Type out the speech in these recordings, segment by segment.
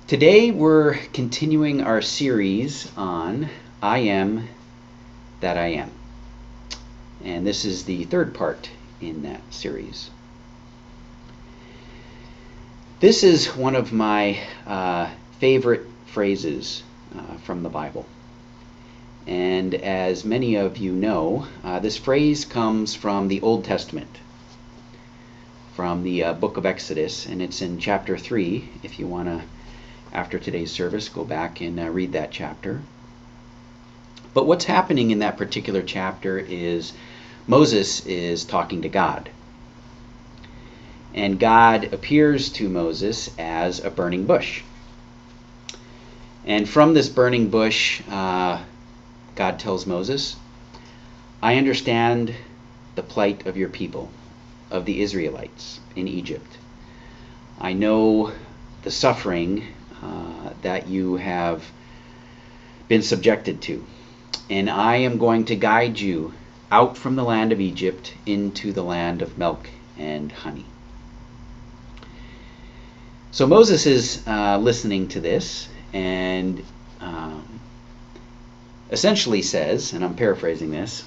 Today we're continuing our series on I Am That I Am. And this is the third part in that series. This is one of my favorite phrases from the Bible. And as many of you know, this phrase comes from the Old Testament, from the book of Exodus, and it's in chapter 3. If you want to, after today's service, go back and read that chapter. But what's happening in that particular chapter is Moses is talking to God. And God appears to Moses as a burning bush. And from this burning bush, God tells Moses, I understand the plight of your people, of the Israelites in Egypt. I know the suffering that you have been subjected to. And I am going to guide you out from the land of Egypt into the land of milk and honey. So Moses is listening to this and essentially says, and I'm paraphrasing this,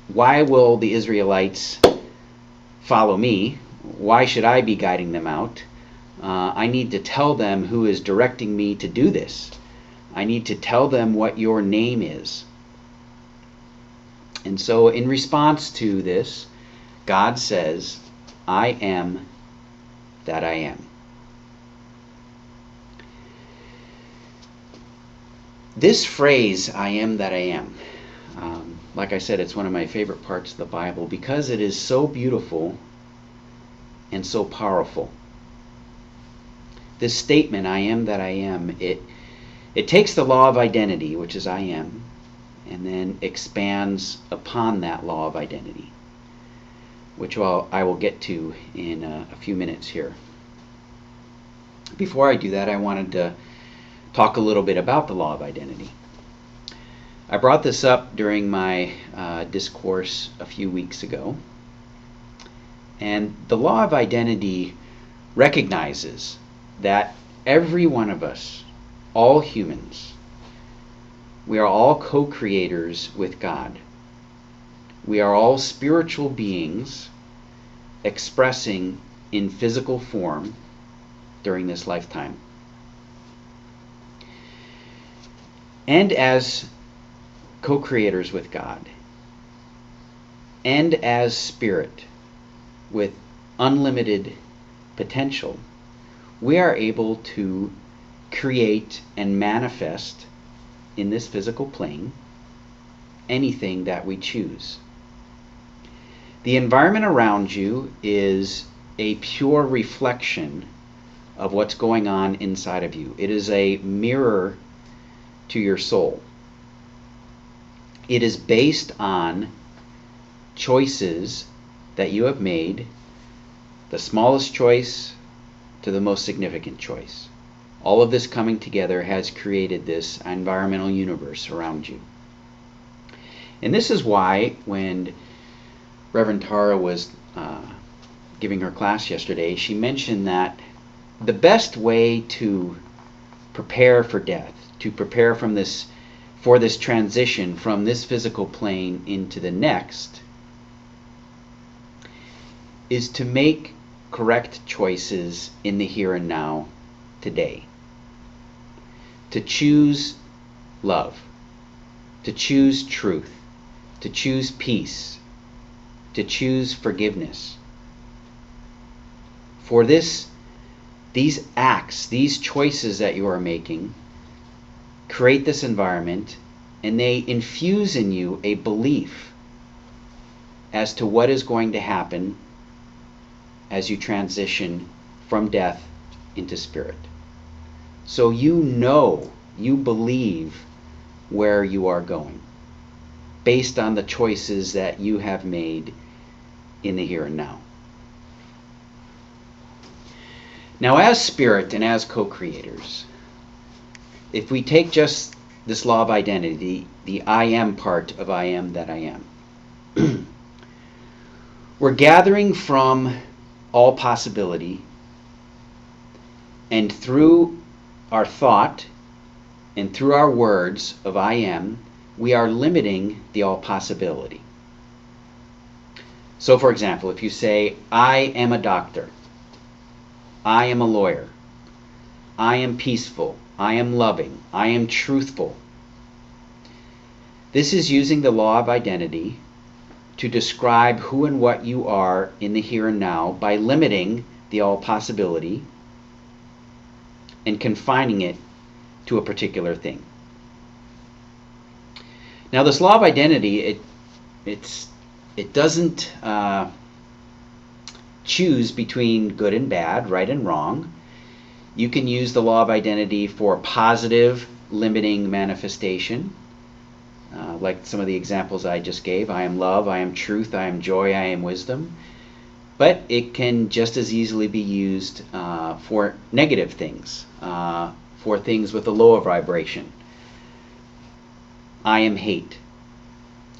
why will the Israelites follow me? Why should I be guiding them out? I need to tell them who is directing me to do this. I need to tell them what your name is. And so in response to this, God says, I am that I am. This phrase, I am that I am, like I said, it's one of my favorite parts of the Bible because it is so beautiful and so powerful. This statement, I am that I am, it takes the law of identity, which is I am, and then expands upon that law of identity, which I will get to in a few minutes here. Before I do that, I wanted to talk a little bit about the law of identity. I brought this up during my discourse a few weeks ago, and the law of identity recognizes that every one of us, all humans, we are all co-creators with God. We are all spiritual beings expressing in physical form during this lifetime. And as co-creators with God, and as spirit with unlimited potential, we are able to create and manifest in this physical plane anything that we choose. The environment around you is a pure reflection of what's going on inside of you. It is a mirror to your soul. It is based on choices that you have made, the smallest choice to the most significant choice. All of this coming together has created this environmental universe around you. And this is why when Reverend Tara was giving her class yesterday, she mentioned that the best way to prepare for death, to prepare for this transition from this physical plane into the next, is to make correct choices in the here and now today. To choose love, to choose truth, to choose peace, to choose forgiveness. For these acts, these choices that you are making, create this environment, and they infuse in you a belief as to what is going to happen as you transition from death into spirit. So you believe where you are going based on the choices that you have made in the here and now. Now, as spirit and as co-creators, if we take just this law of identity, the I am part of I am that I am, we're gathering from all possibility, and through our thought and through our words of I am, we are limiting the all possibility. So for example, if you say, I am a doctor, I am a lawyer, I am peaceful, I am loving, I am truthful. This is using the law of identity to describe who and what you are in the here and now by limiting the all possibility and confining it to a particular thing. Now this law of identity, it doesn't choose between good and bad, right and wrong. You can use the law of identity for positive limiting manifestation, like some of the examples I just gave. I am love, I am truth, I am joy, I am wisdom. But it can just as easily be used for negative things, for things with a lower vibration. I am hate,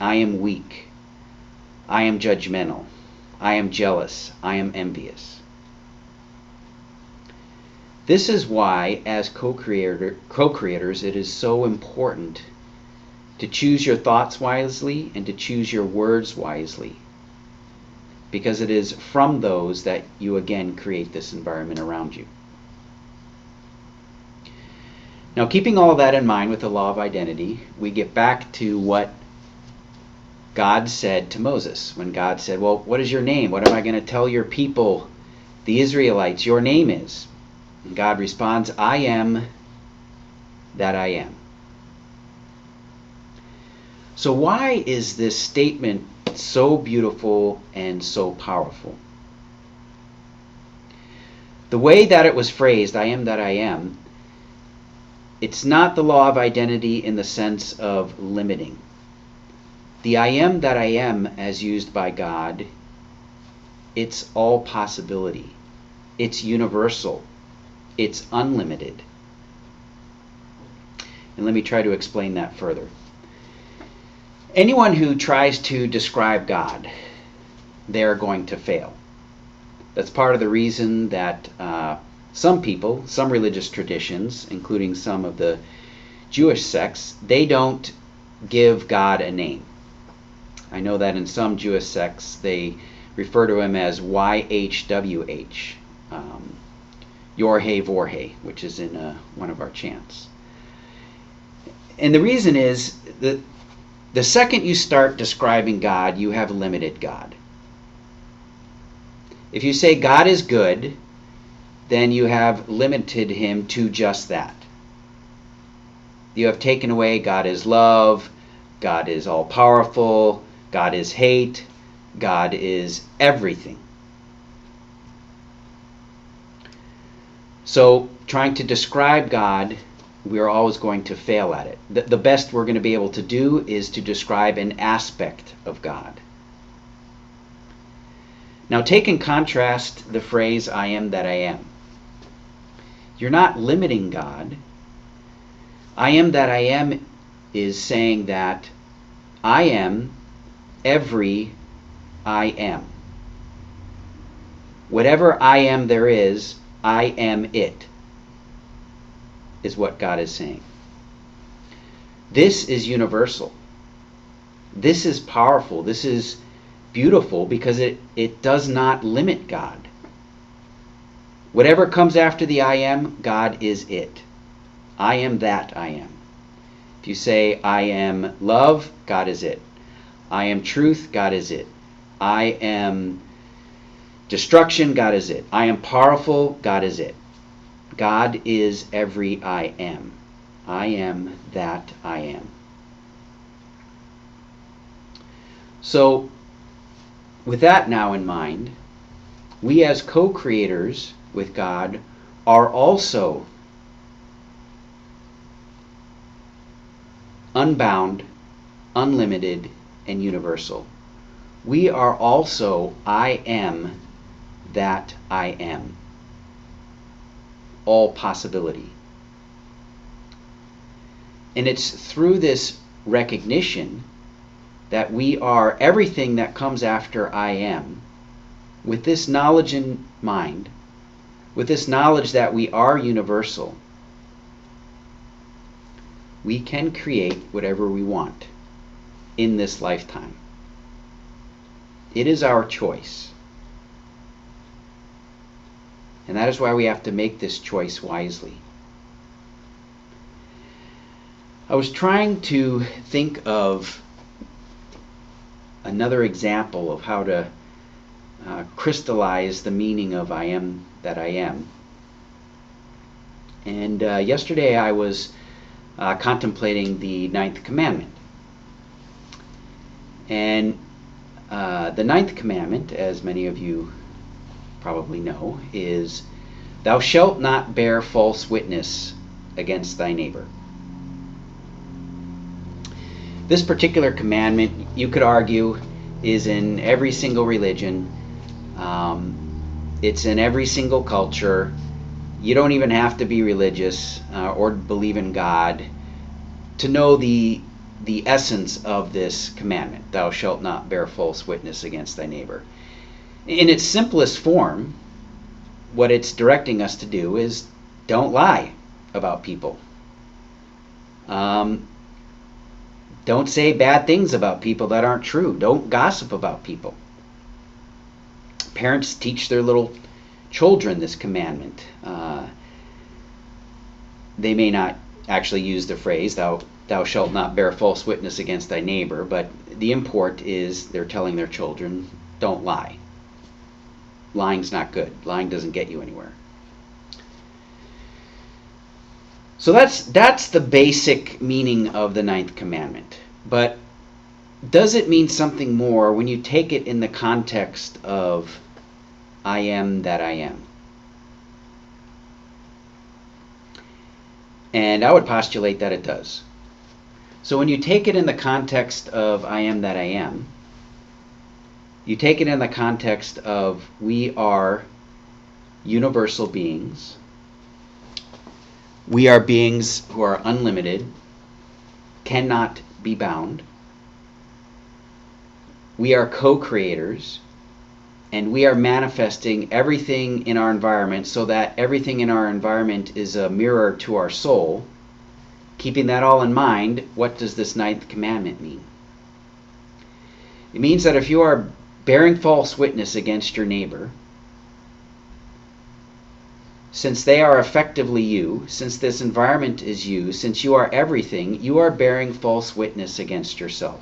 I am weak, I am judgmental, I am jealous, I am envious. This is why, as co-creators, it is so important to choose your thoughts wisely and to choose your words wisely, because it is from those that you again create this environment around you. Now, keeping all of that in mind with the law of identity, we get back to what God said to Moses. When God said, well, what is your name? What am I going to tell your people, the Israelites, your name is? And God responds, I am that I am. So why is this statement so beautiful and so powerful? The way that it was phrased, I am that I am, it's not the law of identity in the sense of limiting. The I am that I am, as used by God, it's all possibility. It's universal. It's unlimited. And let me try to explain that further. Anyone who tries to describe God, they're going to fail. That's part of the reason that some people, some religious traditions, including some of the Jewish sects, they don't give God a name. I know that in some Jewish sects they refer to him as YHWH, Yorhe Vorhe, which is in one of our chants. And the reason is that the second you start describing God, you have limited God. If you say God is good, then you have limited him to just that. You have taken away God is love, God is all-powerful, God is hate, God is everything. So trying to describe God, we're always going to fail at it. The best we're going to be able to do is to describe an aspect of God. Now take and contrast the phrase, I am that I am. You're not limiting God. I am that I am is saying that I am every I am. Whatever I am there is, I am it, is what God is saying. This is universal. This is powerful. This is beautiful because it does not limit God. Whatever comes after the I am, God is it. I am that I am. If you say I am love, God is it. I am truth, God is it. I am destruction, God is it. I am powerful, God is it. God is every I am. I am that I am. So, with that now in mind, we as co-creators with God are also unbound, unlimited, and universal. We are also I am that I am. All possibility. And it's through this recognition that we are everything that comes after I am, with this knowledge in mind, with this knowledge that we are universal, We can create whatever we want in this lifetime. It is our choice. And that is why we have to make this choice wisely. I was trying to think of another example of how to crystallize the meaning of I am that I am. And yesterday I was contemplating the ninth commandment. And the ninth commandment, as many of you probably know, is, "Thou shalt not bear false witness against thy neighbor." This particular commandment, you could argue, is in every single religion. It's in every single culture. You don't even have to be religious or believe in God to know the essence of this commandment. Thou shalt not bear false witness against thy neighbor. In its simplest form, what it's directing us to do is don't lie about people. Don't say bad things about people that aren't true. Don't gossip about people. Parents teach their little children this commandment. They may not actually use the phrase, thou shalt not bear false witness against thy neighbor, but the import is they're telling their children, don't lie. Lying's not good. Lying doesn't get you anywhere. So that's the basic meaning of the ninth commandment. But does it mean something more when you take it in the context of I am that I am? And I would postulate that it does. So when you take it in the context of I am that I am, you take it in the context of we are universal beings. We are beings who are unlimited, cannot be bound. We are co-creators, and we are manifesting everything in our environment so that everything in our environment is a mirror to our soul. Keeping that all in mind, what does this ninth commandment mean? It means that if you are bearing false witness against your neighbor, since they are effectively you, since this environment is you, since you are everything, you are bearing false witness against yourself.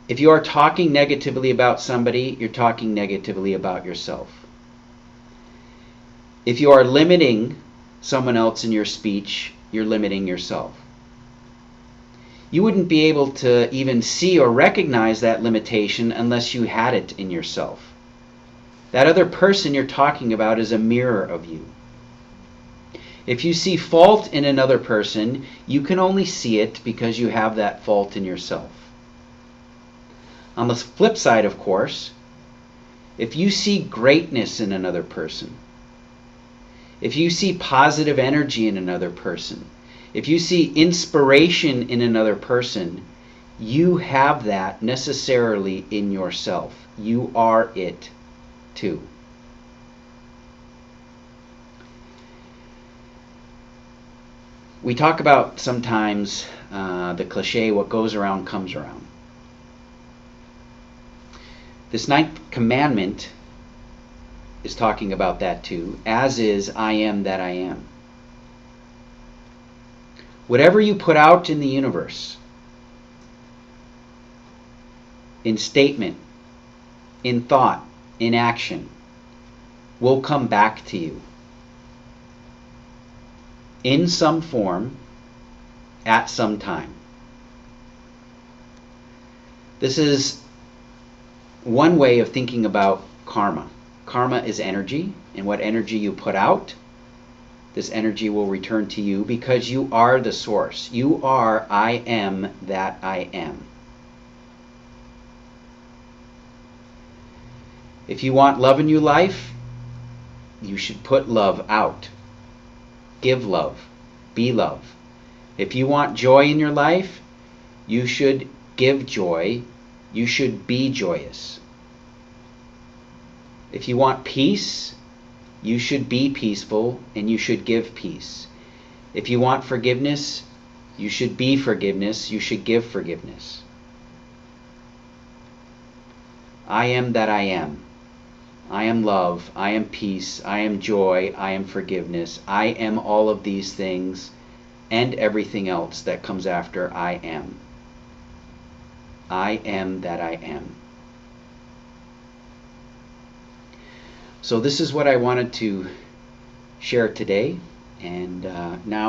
If you are talking negatively about somebody, you're talking negatively about yourself. If you are limiting someone else in your speech, you're limiting yourself. You wouldn't be able to even see or recognize that limitation unless you had it in yourself. That other person you're talking about is a mirror of you. If you see fault in another person, you can only see it because you have that fault in yourself. On the flip side, of course, if you see greatness in another person, if you see positive energy in another person, if you see inspiration in another person, you have that necessarily in yourself. You are it too. We talk about sometimes the cliche, what goes around comes around. This ninth commandment is talking about that too, as is I am that I am. Whatever you put out in the universe, in statement, in thought, in action, will come back to you in some form at some time. This is one way of thinking about karma. Karma is energy, and what energy you put out, this energy will return to you because you are the source. You are I am that I am. If you want love in your life, you should put love out. Give love. Be love. If you want joy in your life, you should give joy. You should be joyous. If you want peace, you should be peaceful and you should give peace. If you want forgiveness, you should be forgiveness. You should give forgiveness. I am that I am. I am love. I am peace. I am joy. I am forgiveness. I am all of these things and everything else that comes after I am. I am that I am. So this is what I wanted to share today, and now